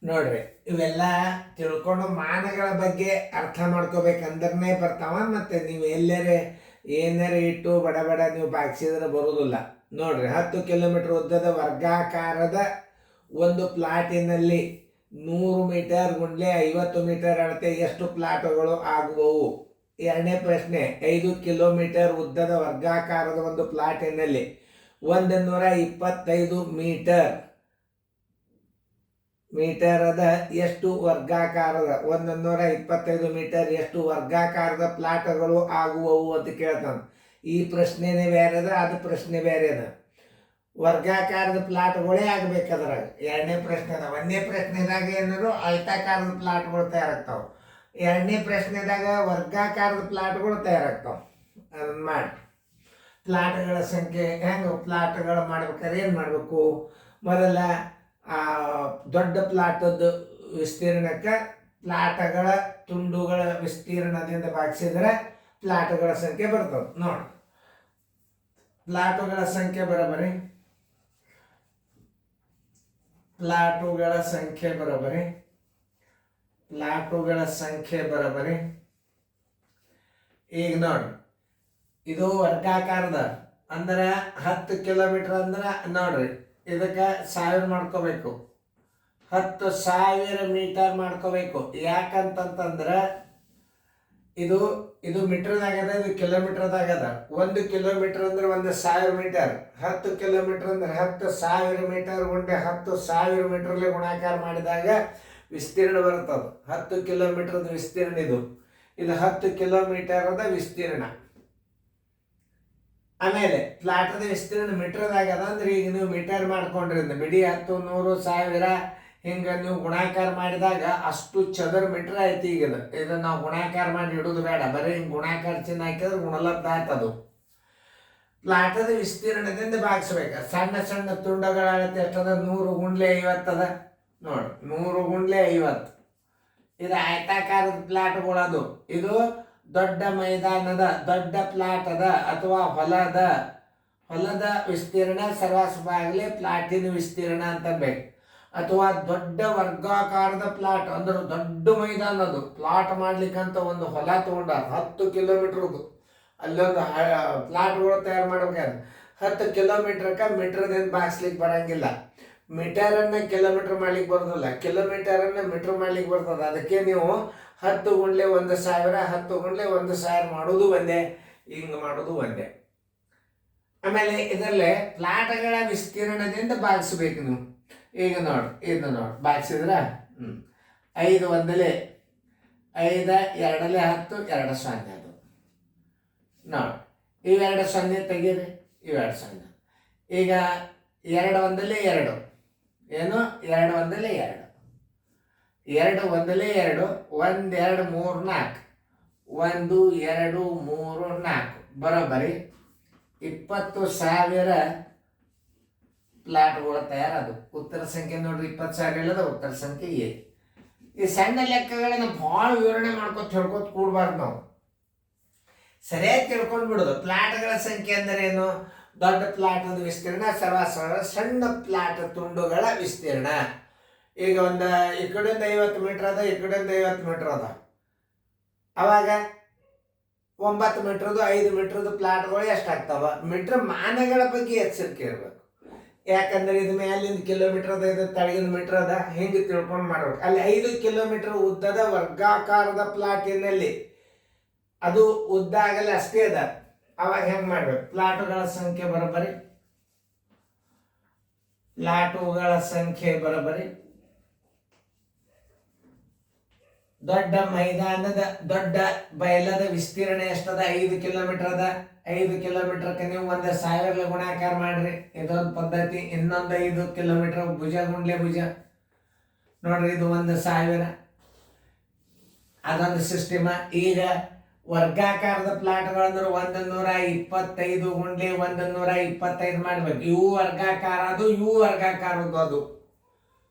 ನೋಡ್ರಿ, ಇವೆಲ್ಲ ತಿಳ್ಕೊಂಡು ಮಾನಗಳ ಬಗ್ಗೆ ಅರ್ಥ ಮಾಡ್ಕೋಬೇಕಂದ್ರೆ ಬರ್ತಾವ. ಮತ್ತೆ ನೀವು ಎಲ್ಲರೇ ಏನಾರೇ ಇಟ್ಟು ಬಡ ಬಡ ನೀವು ಬಾಗಿಸಿದ್ರೆ ಬರೋದಿಲ್ಲ. ನೋಡ್ರಿ, 10 ಕಿಲೋಮೀಟರ್ ಉದ್ದದ ವರ್ಗಾಕಾರದ ಒಂದು ಪ್ಲಾಟಿನಲ್ಲಿ 100 ಮೀಟರ್ ಗುಂಡ್ಲೆ 50 ಮೀಟರ್ ಅಳತೆ ಎಷ್ಟು ಪ್ಲಾಟ್ಗಳು ಆಗುವವು? ಎರಡನೇ ಪ್ರಶ್ನೆ, 5 ಕಿಲೋಮೀಟರ್ ಉದ್ದದ ವರ್ಗಾಕಾರದ ಒಂದು ಪ್ಲಾಟಿನಲ್ಲಿ 125 ಮೀಟರದ ಎಷ್ಟು ವರ್ಗಾಕಾರದ 125 ಮೀಟರ್ ಎಷ್ಟು ವರ್ಗಾಕಾರದ ಪ್ಲಾಟ್ಗಳು ಆಗುವವು ಅಂತ ಕೇಳ್ತಾನೆ. ಈ ಪ್ರಶ್ನೆನೇ ಬೇರೆ ಅದ, ಅದು ಪ್ರಶ್ನೆ ಬೇರೆ ಅದ. ವರ್ಗಾಕಾರದ ಪ್ಲಾಟ್ಗಳೇ ಆಗ್ಬೇಕಾದ್ರಾಗ ಎರಡನೇ ಪ್ರಶ್ನೆ ಅದ. ಒಂದನೇ ಪ್ರಶ್ನೆದಾಗ ಏನಾದ್ರು ಆಯತಾಕಾರದ ಪ್ಲಾಟ್ಗಳು ತಯಾರಾಗ್ತಾವ. ಎರಡನೇ ಪ್ರಶ್ನೆದಾಗ ವರ್ಗಾಕಾರದ ಪ್ಲಾಟ್ಗಳು ತಯಾರಾಗ್ತಾವ. ಅದನ್ನ ಮಾಡಿ ಪ್ಲಾಟ್ಗಳ ಸಂಖ್ಯೆ ಹೆಂಗೆ ಪ್ಲಾಟ್ಗಳು ಮಾಡ್ಬೇಕಾದ್ರೆ ಏನು ಮಾಡಬೇಕು? ಮೊದಲ ದೊಡ್ಡ ಪ್ಲಾಟದ ವಿಸ್ತೀರ್ಣಕ್ಕೆ ಪ್ಲಾಟ್ಗಳ ತುಂಡುಗಳ ವಿಸ್ತೀರ್ಣದಿಂದ ಭಾಗಿಸಿದ್ರೆ ಪ್ಲಾಟ್ಗಳ ಸಂಖ್ಯೆ ಬರ್ತದೆ. ನೋಡಿ, ಪ್ಲಾಟುಗಳ ಸಂಖ್ಯೆ ಬರೋಬರಿ ಈಗ ನೋಡಿ, ಇದು ವರ್ಗಾಕಾರದ ಅಂದ್ರೆ 10 ಕಿಲೋಮೀಟರ್ ಅಂದ್ರೆ ನೋಡ್ರಿ, ಇದಕ್ಕೆ 1000 ಮಾಡ್ಕೋಬೇಕು. 10,000 ಮೀಟರ್ ಮಾಡ್ಕೋಬೇಕು. ಯಾಕಂತಂದ್ರೆ ಇದು ಮೀಟರ್ದಾಗದ, ಇದು ಕಿಲೋಮೀಟರ್ದಾಗದ. 1 ಕಿಲೋಮೀಟರ್ ಅಂದ್ರೆ 1,000 ಮೀಟರ್. 10 ಕಿಲೋಮೀಟರ್ ಅಂದ್ರೆ 10,000 ಮೀಟರ್ ಗುಂಡೆ 10,000 ಮೀಟರ್ಲೆ ಗುಣಾಕಾರ ಮಾಡಿದಾಗ ವಿಸ್ತೀರ್ಣ ಬರ್ತದೆ. 10 ಕಿಲೋಮೀಟರ್ದ ವಿಸ್ತೀರ್ಣ ಇದು 10 ಕಿಲೋಮೀಟರ್ದ ವಿಸ್ತೀರ್ಣ. ಆಮೇಲೆ ಪ್ಲಾಟದ ವಿಸ್ತೀರ್ಣ ಮೀಟರ್ದಾಗದ ಅಂದ್ರೆ ಈಗ ನೀವು ಮೀಟರ್ ಮಾಡ್ಕೊಂಡ್ರಿಂದ ಬಿಡಿ 10, 100, 1000 ಹಿಂಗೆ ನೀವು ಗುಣಾಕಾರ ಮಾಡಿದಾಗ ಅಷ್ಟು ಚದರ ಮೀಟರ್ ಆಯ್ತು. ಈಗ ಇದನ್ನ ನಾವು ಗುಣಾಕಾರ ಮಾಡಿ ಇಡೋದು ಬೇಡ, ಬರೀ ಹಿಂಗೆ ಗುಣಾಕಾರ ಚಿಹ್ನೆ ಹಾಕಿದ್ರೆ ಗುಣಲಬ್ಧ ಆಯ್ತದು. ಪ್ಲಾಟದ ವಿಸ್ತೀರ್ಣದಿಂದ ಭಾಗಿಸ್ಬೇಕು. ಸಣ್ಣ ಸಣ್ಣ ತುಂಡಗಳ ಅಳತೆ ಎಷ್ಟದ? 100 ಗುಂಡ್ಲೆ 50 ಅದ. ನೋಡಿ, 100 ಗುಂಡ್ಲೆ 50. ಇದು ಆಯತಾಕಾರದ ಪ್ಲಾಟ್ಗಳದು. ಇದು ದೊಡ್ಡ ಮೈದಾನದ ದೊಡ್ಡ ಪ್ಲಾಟ್ ಅದ ಅಥವಾ ಹೊಲದ ವಿಸ್ತೀರ್ಣ ಸರ್ವಾಸವಾಗಲಿ ಪ್ಲಾಟಿನ ವಿಸ್ತೀರ್ಣ ಅಂತ ಬೇಕು. ಅಥವಾ ದೊಡ್ಡ ವರ್ಗಾಕಾರದ ಪ್ಲಾಟ್ ಅಂದ್ರೆ ದೊಡ್ಡ ಮೈದಾನದು ಪ್ಲಾಟ್ ಮಾಡ್ಲಿಕ್ಕಂತ ಒಂದು ಹೊಲ ತಗೊಂಡ 10 ಕಿಲೋಮೀಟರ್ದು ಅಲ್ಲೊಂದು ಪ್ಲಾಟ್ಗಳು ತಯಾರು ಮಾಡ್ಬೇಕಾದ್ರೆ 10 ಕಿಲೋಮೀಟರ್ಗೆ ಮೀಟರ್ದಿಂದ ಭಾಗಿಸ್ಲಿಕ್ಕೆ ಬರಂಗಿಲ್ಲ. ಮೀಟರನ್ನು ಕಿಲೋಮೀಟರ್ ಮಾಡ್ಲಿಕ್ಕೆ ಬರೋದಿಲ್ಲ, ಕಿಲೋಮೀಟರನ್ನು ಮೀಟರ್ ಮಾಡ್ಲಿಕ್ಕೆ ಬರ್ತದೆ. ಅದಕ್ಕೆ ನೀವು 10 ಗುಂಡ್ಲೆ 1,000, 10 ಗುಂಡ್ಲೆ 1,000 ಮಾಡೋದು ಒಂದೇ, ಹಿಂಗೆ ಮಾಡೋದು ಒಂದೇ. ಆಮೇಲೆ ಇದರಲ್ಲೇ ಪ್ಲಾಟ್ಗಳ ವಿಸ್ತೀರ್ಣದಿಂದ ಭಾಗಿಸ್ಬೇಕು ನೀವು. ಈಗ ನೋಡಿ, ಇದು ನೋಡಿ ಭಾಗಿಸಿದ್ರೆ 5 1 5 2 10 2 0 ಅದು. ನೋಡಿ, ಇವೆರಡು 0 ತೆಗೀರಿ, ಇವೆರಡು 0. ಈಗ 2 1 2 ಏನು? 2 1 2 2 1 2 1 2 3 4 1 2 3 4 ಬರೋಬ್ಬರಿ 20,000 ಪ್ಲಾಟ್ಗಳು ತಯಾರದು. ಉತ್ತರ ಸಂಖ್ಯೆ ನೋಡ್ರಿ, 20,000 ಇಲ್ಲದ ಉತ್ತರ ಸಂಖ್ಯೆ ಎ. ಈ ಸಣ್ಣ ಲೆಕ್ಕಗಳನ್ನ ಭಾಳ ವಿವರಣೆ ಮಾಡ್ಕೊತ ಹೇಳ್ಕೊತ ಕೂಡಬಾರ್ದು. ನಾವು ಸರಿಯಾಗಿ ತಿಳ್ಕೊಂಡು ಬಿಡೋದು. ಪ್ಲಾಟ್ಗಳ ಸಂಖ್ಯೆ ಅಂದರೆ ಏನು? ದೊಡ್ಡ ಪ್ಲಾಟದ ವಿಸ್ತೀರ್ಣ ಸರ್ವಾಸರ ಸಣ್ಣ ಪ್ಲಾಟ್ ತುಂಡುಗಳ ವಿಸ್ತೀರ್ಣ. ಈಗ ಈ ಕಡೆಯಿಂದ 50 ಮೀಟರ್ ಅದ, ಈ ಕಡೆಯಿಂದ 50 ಮೀಟರ್ ಅದ. ಅವಾಗ 9 ಮೀಟರ್ದು 5 ಮೀಟರ್ದು ಪ್ಲಾಟ್ಗಳು ಎಷ್ಟಾಗ್ತಾವ? ಮೀಟರ್ ಮಾನಗಳ ಬಗ್ಗೆ ಎಚ್ಚರಿಕೆ ಇರಬೇಕು. ಯಾಕಂದ್ರೆ ಇದು ಮೇಲಿಂದ ಕಿಲೋಮೀಟರ್ ಅದ, ಇದು ತಳಗಿನ ಮೀಟರ್ ಅದ, ಹಿಂಗೆ ತಿಳ್ಕೊಂಡು ಮಾಡ್ಬೇಕು. ಅಲ್ಲಿ 5 ಕಿಲೋಮೀಟರ್ ಉದ್ದದ ವರ್ಗಾಕಾರದ ಪ್ಲಾಟಿನಲ್ಲಿ ಅದು ಉದ್ದ ಆಗಲ್ಲ ಅಷ್ಟೇ ಅದ. ಅವಾಗ ಹೆಂಗೆ ಮಾಡ್ಬೇಕು? ಪ್ಲಾಟುಗಳ ಸಂಖ್ಯೆ ಬರೋಬ್ಬರಿ ದೊಡ್ಡ ಮೈದಾನದ ದೊಡ್ಡ ಬಯಲದ ವಿಸ್ತೀರ್ಣ ಎಷ್ಟದ? 5 ಕಿಲೋಮೀಟರ್ ಅದ. 5 ಕಿಲೋಮೀಟರ್ಗೆ ನೀವು 1,000 ಗುಣಾಕಾರ ಮಾಡ್ರಿ, ಇದೊಂದು ಪದ್ಧತಿ. ಇನ್ನೊಂದು 5 ಕಿಲೋಮೀಟರ್ ಭುಜ ಗುಂಡ್ಲೆ ಭುಜ ನೋಡ್ರಿ, ಇದು 1,000. ಅದೊಂದು ಸಿಸ್ಟಮ. ಈಗ ವರ್ಗಾಕಾರದ ಪ್ಲಾಟ್ಗಳಂದ್ರೆ 125 ಗುಂಡ್ಲೆ 125 ಮಾಡ್ಬೇಕು. ಇವು ವರ್ಗಾಕಾರ ಅದು, ಇವು ವರ್ಗಾಕಾರದ್ದು ಅದು.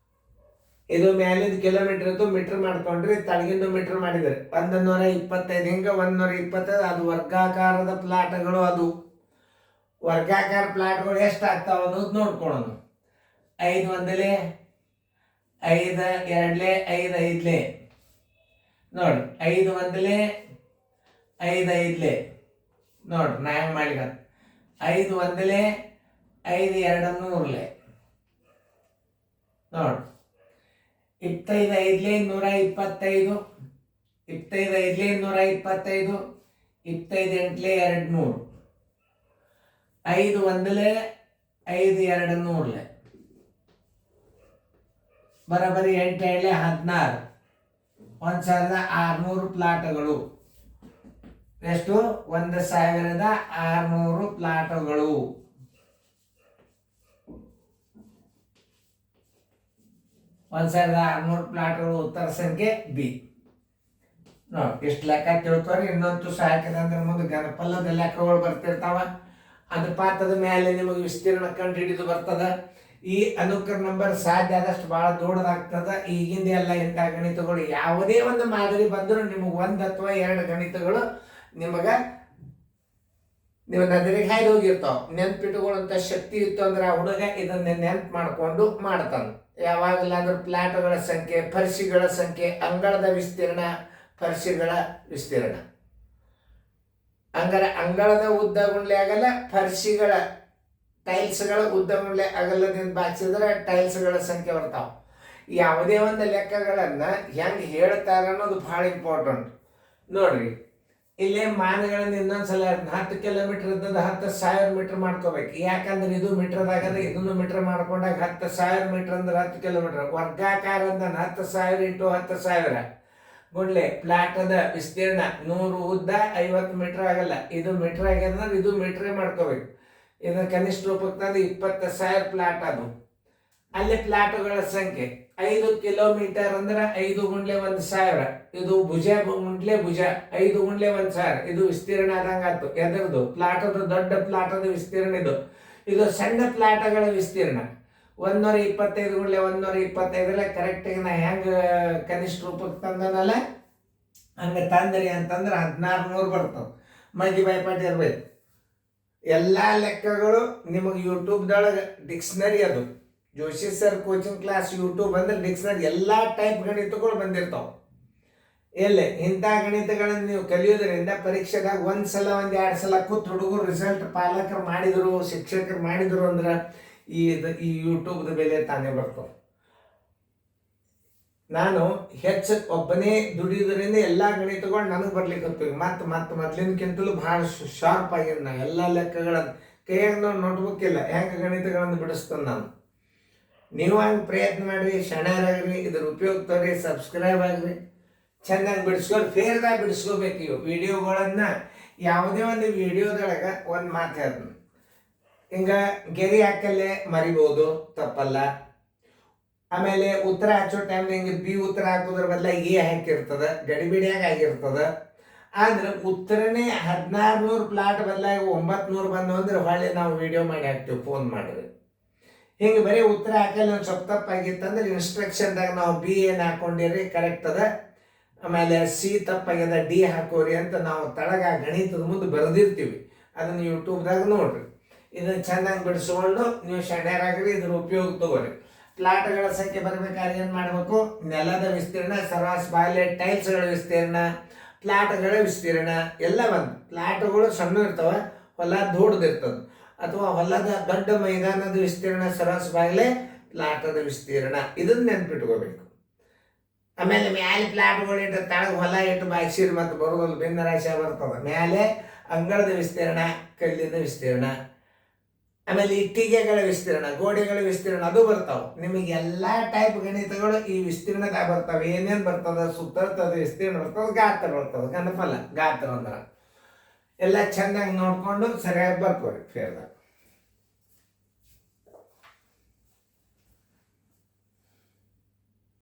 ಇದು ಮ್ಯಾಲಿಂದ ಕಿಲೋಮೀಟರ್ ಇದ್ದು ಮೀಟರ್ ಮಾಡ್ಕೊಂಡ್ರಿ, ತಳಗಿಂದು ಮೀಟರ್ ಮಾಡಿದ್ರಿ 125. ಹಿಂಗೆ 120 ಅದು ವರ್ಗಾಕಾರದ ಪ್ಲಾಟ್ಗಳು. ಅದು ವರ್ಗಾಕಾರ ಪ್ಲಾಟ್ಗಳು ಎಷ್ಟು ಆಗ್ತಾವ ಅನ್ನೋದು ನೋಡ್ಕೊಳ್ಳೋಣ. 5 1 5 ಎರಡ್ಲೆ 5 ಐದ್ಲೆ ನೋಡ್ರಿ 5 ಒಂದ್ಲೆ 5 ಐದ್ಲೆ ನೋಡ್ರಿ ನಾ ಹೆಂಗೆ ಮಾಡಿದ 5 ಒಂದ್ಲೆ 5 ಎರಡು ಮೂರ್ಲೆ ನೋಡ್ರಿ 25 ಐದ್ಲೆ 125 25 ಐದ್ಲೆ 125 25 ಎಂಟ್ಲೆ 200 5 ಒಂದ್ಲೆ 5 ಎರಡು ನೂರ್ಲೆ ಬರೋಬ್ಬರಿ 8 ಏಳ್ಲೆ 16 1600 ಪ್ಲಾಟ್ಗಳು ಎಷ್ಟು 1600 ಪ್ಲಾಟ್ಗಳು 1600 ಪ್ಲಾಟ್ಗಳು ಉತ್ತರ ಸಂಖ್ಯೆ ಬಿ ನೋಡಿ ಇಷ್ಟು ಲೆಕ್ಕ ತಿಳ್ಕೊರಿ ಇನ್ನೊಂದು ಸಾಕಿದೆ ಅಂದ್ರೆ ಮುಂದೆ ಗಣಪಲ್ಲದ ಲೆಕ್ಕಗಳು ಬರ್ತಿರ್ತಾವ ಅನುಪಾತದ ಮೇಲೆ ನಿಮಗೆ ವಿಸ್ತೀರ್ಣ ಕಂಡು ಹಿಡಿದು ಬರ್ತದ ಈ ಅನುಕ್ರಮ ನಂಬರ್ ಸಾಧ್ಯ ಆದಷ್ಟು ಬಹಳ ದೊಡ್ಡದಾಗ್ತದ ಈಗಿಂದ ಎಲ್ಲ ಇಂಥ ಗಣಿತಗಳು ಯಾವುದೇ ಒಂದು ಮಾದರಿ ಬಂದರೂ ನಿಮಗೆ 1 ಅಥವಾ 2 ಗಣಿತಗಳು ನಿಮಗೆ ನೀವು ನದಿಗೆ ಹಾಯ್ದು ಹೋಗಿರ್ತಾವ ನೆನ್ಪಿಟ್ಟುಕೊಳ್ಳುವಂಥ ಶಕ್ತಿ ಇತ್ತು ಅಂದ್ರೆ ಆ ಹುಡುಗ ಇದನ್ನ ನೆನ್ಪು ಮಾಡಿಕೊಂಡು ಮಾಡ್ತಾನೆ ಯಾವಾಗಲಾದ್ರೂ ಪ್ಲಾಟ್ಗಳ ಸಂಖ್ಯೆ ಫರ್ಶಿಗಳ ಸಂಖ್ಯೆ ಅಂಗಳದ ವಿಸ್ತೀರ್ಣ ಫರ್ಶಿಗಳ ವಿಸ್ತೀರ್ಣ ಹಂಗಾರೆ ಅಂಗಳದ ಉದ್ದ ಗುಂಡ್ಲೆ ಆಗಲ್ಲ ಫರ್ಶಿಗಳ ಟೈಲ್ಸ್ಗಳ ಉದ್ದ ಗುಂಡ್ಲೆ ಅಗಲದಿಂದ ಬಾಚಿದ್ರೆ ಟೈಲ್ಸ್ಗಳ ಸಂಖ್ಯೆ ಬರ್ತಾವ ಯಾವುದೇ ಒಂದು ಲೆಕ್ಕಗಳನ್ನ ಹೆಂಗೆ ಹೇಳ್ತಾರ ಅನ್ನೋದು ಭಾಳ ಇಂಪಾರ್ಟೆಂಟ್ ನೋಡ್ರಿ ಇಲ್ಲೇ ಮಾನಗಳನ್ನ ಇನ್ನೊಂದ್ಸಲ 10 ಕಿಲೋಮೀಟರ್ ಇದ್ದದ್ದು 10,000 ಮೀಟರ್ ಮಾಡ್ಕೋಬೇಕು ಯಾಕಂದ್ರೆ ಇದು ಮೀಟರ್ದಾಗದ ಇದನ್ನು ಮೀಟರ್ ಮಾಡ್ಕೊಂಡಾಗ 10,000 ಮೀಟರ್ ಅಂದ್ರೆ 10 ಕಿಲೋಮೀಟರ್ ವರ್ಗಾಕಾರ ಅಂದ್ರೆ 10,000 ಇಂಟು 10,000 ಗುಂಡ್ಲೆ ಪ್ಲಾಟದ ವಿಸ್ತೀರ್ಣ 100 ಉದ್ದ 50 ಮೀಟರ್ ಆಗಲ್ಲ ಇದು ಮೀಟರ್ ಆಗ್ಯದ ಇದು ಮೀಟ್ರೇ ಮಾಡ್ಕೋಬೇಕು ಇದನ್ನ ಕನಿಷ್ಠ ರೂಪಕ್ಕೆ ತಂದು 20,000 ಪ್ಲಾಟ್ ಅದು ಅಲ್ಲಿ ಪ್ಲಾಟ್ಗಳ ಸಂಖ್ಯೆ 5 ಕಿಲೋಮೀಟರ್ ಅಂದ್ರೆ 5 ಗುಂಡ್ಲೆ 1,000 ಇದು ಭುಜ ಗುಂಡ್ಲೆ ಭುಜ 5 ಗುಂಡ್ಲೆ 1,000 ಇದು ವಿಸ್ತೀರ್ಣ ಆದಂಗಾತು ಎದರದು ಪ್ಲಾಟದ ದೊಡ್ಡ ಪ್ಲಾಟದ ವಿಸ್ತೀರ್ಣ ಇದು ಸಣ್ಣ ಪ್ಲಾಟಗಳ ವಿಸ್ತೀರ್ಣ 125 ಗುಂಡ್ಲೆ 125 ಕರೆಕ್ಟಾಗಿ ನಾ ಹೆಂಗೆ ಕನಿಷ್ಠ ರೂಪಕ್ಕೆ ತಂದನಲ್ಲ ಹಂಗೆ ತಂದ್ರಿ ಅಂತಂದ್ರೆ 1600 ಬರ್ತವೆ ಮಗ್ಗಿ ಬಾಯ್ಪಾಟಿ ಇರ್ಬೇಕು ಎಲ್ಲ ಲೆಕ್ಕಗಳು ನಿಮಗೆ ಯೂಟ್ಯೂಬ್ದೊಳಗೆ ಡಿಕ್ಸ್ನರಿ ಅದು Joshi sir coaching class YouTube ಅಂದ್ರೆ ಡಿಕ್ಸ್ನರಿ ಎಲ್ಲ ಟೈಪ್ ಗಣಿತಗಳು ಬಂದಿರ್ತಾವೆ ಎಲ್ಲಿ ಇಂಥ ಗಣಿತಗಳನ್ನು ನೀವು ಕಲಿಯೋದ್ರಿಂದ ಪರೀಕ್ಷೆದಾಗ 1 ಸಲ 1-2 ಸಲ ಕೂತ್ ಹುಡುಗರು ರಿಸಲ್ಟ್ ಪಾಲಕರು ಮಾಡಿದ್ರು ಶಿಕ್ಷಕರು ಮಾಡಿದ್ರು ಅಂದ್ರೆ ಈ ಯೂಟ್ಯೂಬ್ದ ಬೆಲೆ ತಾನೇ ಬರ್ತವೆ ನಾನು ಹೆಚ್ಚು ಒಬ್ಬನೇ ದುಡಿಯೋದ್ರಿಂದ ಎಲ್ಲ ಗಣಿತಗಳು ನನಗೆ ಬರ್ಲಿಕ್ಕೆ ಮತ್ತೆ ಮೊದಲಿನಕ್ಕಿಂತಲೂ ಭಾಳ ಶಾರ್ಪ್ ಆಗಿದ್ದು ನಾ ಎಲ್ಲ ಲೆಕ್ಕಗಳನ್ನು ಕೈಯಾಗ ನಾವು ನೋಟ್ಬುಕ್ ಇಲ್ಲ ಹೆಂಗೆ ಗಣಿತಗಳನ್ನು ಬಿಡಿಸ್ತಾನೆ ನಾನು ನೀವು ಹಂಗೆ ಪ್ರಯತ್ನ ಮಾಡಿರಿ ಶಣರಾಗ್ರಿ ಇದ್ರ ಉಪಯೋಗ ತೋರಿ ಸಬ್ಸ್ಕ್ರೈಬ್ ಆಗ್ರಿ ಚೆನ್ನಾಗಿ ಬಿಡಿಸ್ಕೊಂಡು ಫೇರ್ದಾಗ ಬಿಡಿಸ್ಕೋಬೇಕು ಇವು ವಿಡಿಯೋಗಳನ್ನು ಯಾವುದೇ ಒಂದು ವಿಡಿಯೋದೊಳಗೆ ಒಂದು ಮಾತು ಹೇಳ್ತೀನಿ ಹಿಂಗೆ ಗೆರೆ ಹಾಕಲ್ಲೇ ಮರಿಬೋದು ತಪ್ಪಲ್ಲ ಆಮೇಲೆ ಉತ್ತರ ಹಚ್ಚೋ ಟೈಮ್ ಹಿಂಗೆ ಬಿ ಉತ್ತರ ಹಾಕೋದ್ರ ಬದಲ ಎ ಹಾಕಿರ್ತದೆ ಗಡಿಬಿಡಿಯಾಗಿ ಆಗಿರ್ತದೆ ಆದ್ರೆ ಉತ್ತರನೇ 1600 ಪ್ಲಾಟ್ ಬದಲಾಗಿ 900 ಬಂದು ಅಂದ್ರೆ ಹೊಳ್ಳಿ ನಾವು ವಿಡಿಯೋ ಮಾಡಿ ಹಾಕ್ತೀವಿ ಫೋನ್ ಮಾಡಿದ್ರೆ ಹಿಂಗೆ ಬರೀ ಉತ್ತರ ಹಾಕಲ್ಲಿ ಒಂದು ಸ್ವಲ್ಪ ತಪ್ಪಾಗಿತ್ತಂದ್ರೆ ಇನ್ಸ್ಟ್ರಕ್ಷನ್ದಾಗ ನಾವು ಬಿ ಏನು ಹಾಕೊಂಡಿರಿ ಕರೆಕ್ಟ್ ಅದ ಆಮೇಲೆ ಸಿ ತಪ್ಪಾಗ್ಯದ ಡಿ ಹಾಕೋರಿ ಅಂತ ನಾವು ತಳಗ ಗಣಿತದ ಮುಂದೆ ಬರೆದಿರ್ತೀವಿ ಅದನ್ನು ಯೂಟ್ಯೂಬ್ದಾಗ ನೋಡ್ರಿ ಇದನ್ನು ಚೆನ್ನಾಗಿ ಬಿಡಿಸ್ಕೊಂಡು ನೀವು ಶಣ್ಯರಾಗ್ರಿ ಇದ್ರ ಉಪಯೋಗ ತಗೋರಿ ಪ್ಲಾಟ್ಗಳ ಸಂಖ್ಯೆ ಬರಬೇಕಾದ್ರೆ ಏನು ಮಾಡಬೇಕು ನೆಲದ ವಿಸ್ತೀರ್ಣ ಸರ್ವಾಸ್ ಬಾಲೆ ಟೈಲ್ಸ್ಗಳ ವಿಸ್ತೀರ್ಣ ಪ್ಲಾಟ್ಗಳ ವಿಸ್ತೀರ್ಣ ಎಲ್ಲ ಬಂದು ಪ್ಲಾಟ್ಗಳು ಸಣ್ಣ ಇರ್ತವೆ ಹೊಲ ದೊಡ್ಡದಿರ್ತದೆ ಅಥವಾ ಹೊಲದ ದೊಡ್ಡ ಮೈದಾನದ ವಿಸ್ತೀರ್ಣ ಸರ್ವಾಸ್ ಬಾಗಿಲೆ ಪ್ಲಾಟದ ವಿಸ್ತೀರ್ಣ ಇದನ್ನ ನೆನ್ಪಿಟ್ಕೋಬೇಕು ಆಮೇಲೆ ಮ್ಯಾಲೆ ಪ್ಲಾಟ್ಗಳು ಇಟ್ಟು ತಳಗ ಹೊಲ ಇಟ್ಟು ಬಾಯಿಸಿರಿ ಮತ್ತು ಬರೋದಲ್ಲ ಭಿನ್ನ ರಾಶಿ ಬರ್ತದೆ ಮ್ಯಾಲೆ ಅಂಗಳದ ವಿಸ್ತೀರ್ಣ ಕಲ್ಲಿನ ವಿಸ್ತೀರ್ಣ ಆಮೇಲೆ ಇಟ್ಟಿಗೆಗಳ ವಿಸ್ತೀರ್ಣ ಗೋಡೆಗಳ ವಿಸ್ತೀರ್ಣ ಅದು ಬರ್ತಾವೆ ನಿಮಗೆ ಎಲ್ಲ ಟೈಪ್ ಗಣಿತಗಳು ಈ ವಿಸ್ತೀರ್ಣದಾಗ ಬರ್ತಾವೆ ಏನೇನು ಬರ್ತದೆ ಸುತ್ತದ ವಿಸ್ತೀರ್ಣ ಬರ್ತದೆ ಗಾತ್ರ ಬರ್ತದೆ ಗಣಪಲ್ಲ ಗಾತ್ರ ಅಂದ್ರೆ ಎಲ್ಲ ಚೆನ್ನಾಗಿ ನೋಡ್ಕೊಂಡು ಸರಿಯಾಗಿ ಬರ್ಕೋರಿ ಫೇರ್ದಾಗ